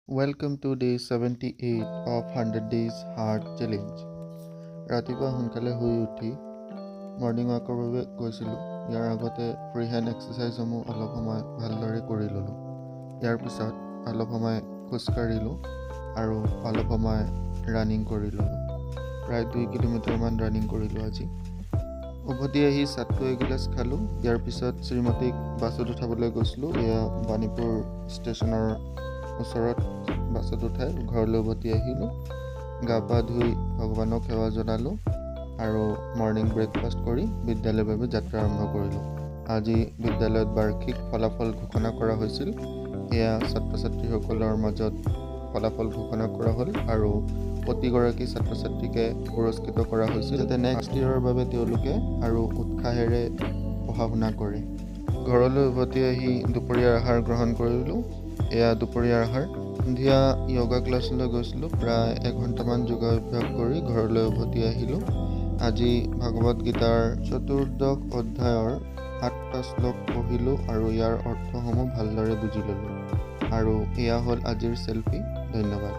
Welcome to day 78 of 100 Days Heart Challenge. ৰাতিপুৱা সোনকালে শুই উঠি মৰ্ণিং ৱাকৰ বাবে গৈছিলোঁ। ইয়াৰ আগতে ফ্ৰী হেণ্ড এক্সাৰচাইজসমূহ অলপ সময় ভালদৰে কৰি ল'লোঁ। ইয়াৰ পিছত অলপ সময় খোজকাঢ়িলোঁ আৰু অলপ সময় ৰানিং কৰি ল'লোঁ। প্ৰায় 2 কিলোমিটাৰমান ৰানিং কৰিলোঁ আজি। উভতি আহি চাটটো এগিলাচ খালোঁ। ইয়াৰ পিছত শ্ৰীমতীক বাছত উঠাবলৈ গৈছিলোঁ। এয়া বাণীপুৰ ষ্টেচনৰ ওচৰত বাছত উঠাই ঘৰলৈ উভতি আহিলোঁ। গা পা ধুই ভগৱানক সেৱা জনালোঁ আৰু মৰ্ণিং ব্ৰেকফাষ্ট কৰি বিদ্যালয়ৰ বাবে যাত্ৰা আৰম্ভ কৰিলোঁ। আজি বিদ্যালয়ত বাৰ্ষিক ফলাফল ঘোষণা কৰা হৈছিল। এয়া ছাত্ৰ ছাত্ৰীসকলৰ মাজত ফলাফল ঘোষণা কৰা হ'ল আৰু প্ৰতিগৰাকী ছাত্ৰ ছাত্ৰীকে পুৰস্কৃত কৰা হৈছিল যাতে নেক্সট ইয়েৰৰ বাবে তেওঁলোকে আৰু উৎসাহেৰে পঢ়া শুনা কৰে। ঘৰলৈ উভতি আহি দুপৰীয়াৰ আহাৰ গ্ৰহণ কৰিলোঁ। এয়া দুপৰীয়াৰ আহাৰ। সন্ধিয়া য়োগা ক্লাছলৈ গৈছিলোঁ। প্ৰায় 1 ঘণ্টামান যোগাভ্যাস কৰি ঘৰলৈ উভতি আহিলোঁ। আজি ভাগৱত গীতাৰ 14দশ অধ্যায়ৰ 8টা শ্লোক পঢ়িলোঁ আৰু ইয়াৰ অৰ্থসমূহ ভালদৰে বুজি ল'লোঁ। আৰু এয়া হ'ল আজিৰ চেল্ফি। ধন্যবাদ।